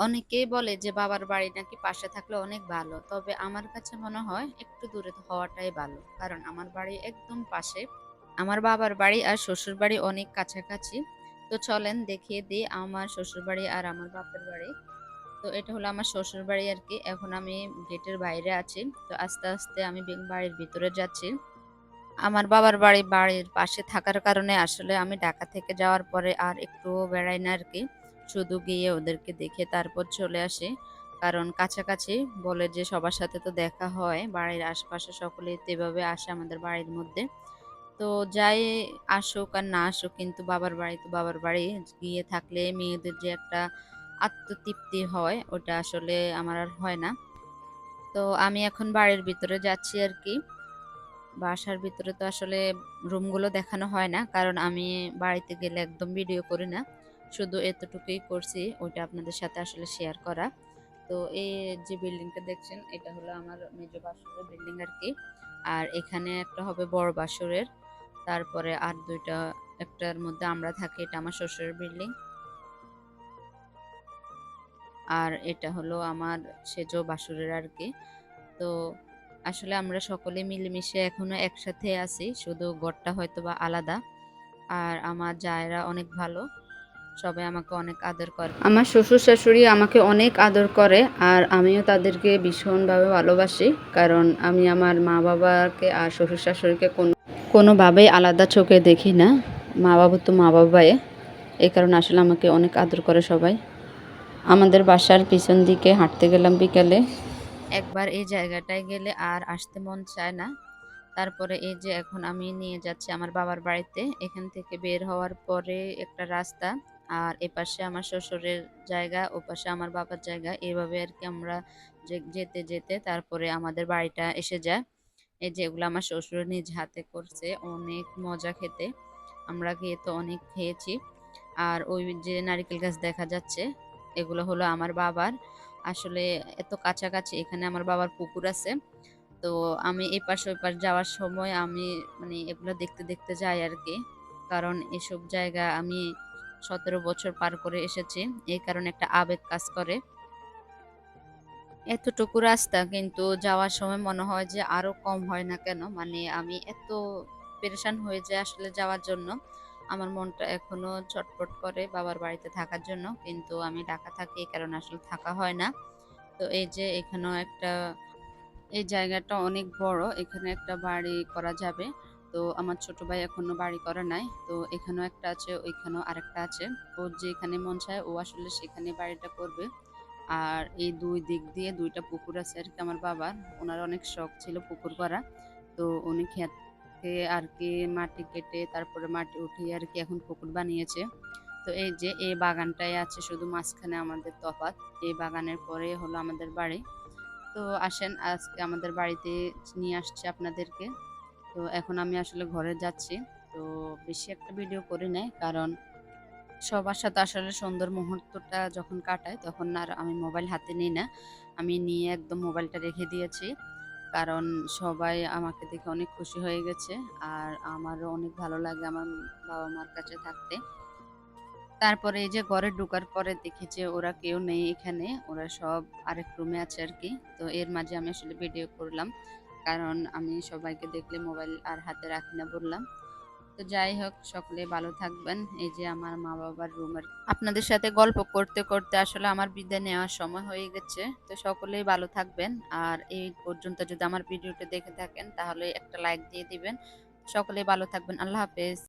অনেকেই বলে যে বাবার বাড়ি নাকি পাশে থাকলে অনেক ভালো। তবে আমার কাছে মনে হয় একটু দূরে হওয়াটাই ভালো। কারণ আমার বাড়ি একদম পাশে। আমার বাবার বাড়ি আর শ্বশুর বাড়ি অনেক কাছাকাছি। তো চলেন দেখিয়ে দিই আমার শ্বশুর বাড়ি আর আমার বাপের বাড়ি। তো এটা হলো আমার শ্বশুর বাড়ি আরকি। এখন আমি গেটের বাইরে আছি। তো আস্তে, আস্তে আমি বাড়ির ভিতরে যাচ্ছি। আমার বাবার বাড়ি বাড়ির পাশে থাকার কারণে আসলে আমি ঢাকা থেকে যাওয়ার পরে আর একটুও বেড়াই না আরকি। শুধু গিয়ে ওদেরকে দেখে তারপর চলে আসি। কারণ কাছাকাছি বলে যে সবার সাথে তো দেখা হয়। বাড়ির আশপাশে সকলেই তো এভাবে আসে আমাদের বাড়ির মধ্যে। তো যাই আসুক আর না আসুক কিন্তু বাবার বাড়ি তো বাবার বাড়ি। গিয়ে থাকলে মেয়েদের যে একটা আত্মতৃপ্তি হয় ওটা আসলে আমার আর হয় না। তো আমি এখন বাড়ির ভিতরে যাচ্ছি আরকি। বাসার ভিতরে তো আসলে রুমগুলো দেখানো হয় না। কারণ আমি বাড়িতে গেলে একদম ভিডিও করি না। শুধু এতটুকুই করছি ওইটা আপনাদের সাথে আসলে শেয়ার করা। তো এই যে বিল্ডিংটা দেখছেন এটা হলো আমার মেজো বাসুরের বিল্ডিং আরকি। আর এখানে একটা হবে বড় বাসুরের। তারপরে আর ২ টা একটার মধ্যে আমরা থাকি এটা আমার শ্বশুরের বিল্ডিং। আর এটা হলো আমার সেজো বাসুরের আরকি। তো আসলে আমরা সকলে মিলেমিশে এখনো একসাথে আছি। শুধু ঘরটা হয়তোবা আলাদা। আর আমার জায়েরা অনেক ভালো। সবাই আমাকে অনেক আদর করে। আমার শ্বশুর-শাশুড়ি আমাকে অনেক আদর করে আর আমিও তাদেরকে ভীষণভাবে ভালোবাসি। কারণ আমি আমার মা-বাবাকে আর শ্বশুর-শাশুড়িকে কোনোভাবেই আলাদা চোখে দেখি না। মা-বাবা তো মা-বাবাই। এই কারণে আসলে আমাকে অনেক আদর করে সবাই। আমাদের বাসার পিছন দিকে হাঁটতে গেলাম বিকালে। একবার এই জায়গাটায় গেলে আর আসতে মন চায় না। তারপরে এই যে এখন আমি নিয়ে যাচ্ছি আমার বাবার বাড়িতে। এখান থেকে বের হওয়ার পরে একটা রাস্তা। আর এপাশে আমার শ্বশুরের জায়গা, ওপাশে আমার বাবার জায়গা। এভাবে আরকি আমরা যেতে, যেতে তারপরে আমাদের বাড়িটা এসে যায়। এই যে এগুলো আমার শ্বশুর নিজ হাতে করছে। অনেক মজা খেতে। আমরা গিয়ে তো অনেক খেয়েছি। আর ওই যে নারিকেল গাছ দেখা যাচ্ছে, এগুলো হলো আমার বাবার। আসলে এত কাছাকাছি এখানে আমার বাবার পুকুর আছে। তো আমি এপাশ ওপাশ যাওয়ার সময় আমি মানে এগুলো দেখতে, দেখতে যাই আরকি। কারণ এসব জায়গা আমি ১৭ বছর পার করে এসেছি। এই কারণে একটা আবেগ কাজ করে। এতটুকু রাস্তা কিন্তু যাওয়ার সময় মনে হয় যে আরো কম হয় না কেন? মানে আমি এত পেরেশান হয়ে যাই আসলে যাওয়ার জন্য। আমার মনটা এখনো ছটফট করে বাবার বাড়িতে থাকার জন্য। কিন্তু আমি ঢাকা থাকি এই কারণে আসলে থাকা হয় না। তো এই যে এখানেও একটা এই জায়গাটা অনেক বড়। এখানে একটা বাড়ি করা যাবে। তো আমার ছোট ভাই এখনো বাড়ি করে নাই। তো এখানেও একটা আছে, ওইখানেও আরেকটা আছে। ওর যেখানে মন চায় ও আসলে সেখানে বাড়িটা করবে। আর এই ২ দিক দিয়ে ২ টা পুকুর আছে আরকি আমার বাবার। উনার অনেক শখ ছিল পুকুর করা। তো উনি ক্ষেত থেকে আরকি মাটি কেটে তারপরে মাটি উঠিয়ে আরকি এখন পুকুর বানিয়েছে। তো এই যে এই বাগানটাই আছে শুধু মাঝখানে আমাদের তফাৎ। এই বাগানের পরে হলো আমাদের বাড়ি। তো আসেন আজকে আমাদের বাড়িতে নিয়ে আসছি আপনাদেরকে। তো এখন আমি আসলে ঘরে যাচ্ছি। তো বেশি একটা ভিডিও করি নাই। কারণ সবার সাথে আসলে সুন্দর মুহূর্তটা যখন কাটাই তখন আর আমি মোবাইল হাতে নিই না। আমি নিয়ে একদম মোবাইলটা রেখে দিয়েছি। কারণ সবাই আমাকে দেখে অনেক খুশি হয়ে গেছে। আর আমারও অনেক ভালো লাগে আমার বাবা-মার কাছে থাকতে। তারপরে এই যে ঘরে ঢোকার পরে দেখি যে ওরা কেউ নেই এখানে। ওরা সব আরেক রুমে আছে আরকি। তো এর মাঝে আমি আসলে ভিডিও করলাম। কারণ আমি সবাইকে দেখলে মোবাইল আর হাতে রাখি না বললাম। তো যাই হোক সকলে ভালো থাকবেন। এই যে আমার মা-বাবার রুমের আপনাদের সাথে গল্প করতে, করতে আসলে আমার বিদায় নেওয়ার সময় হয়ে গেছে। তো সকলেই ভালো থাকবেন। আর এই পর্যন্ত যদি আমার ভিডিওটা দেখে থাকেন তাহলে একটা লাইক দিয়ে দিবেন। সকলেই ভালো থাকবেন। আল্লাহ হাফেজ।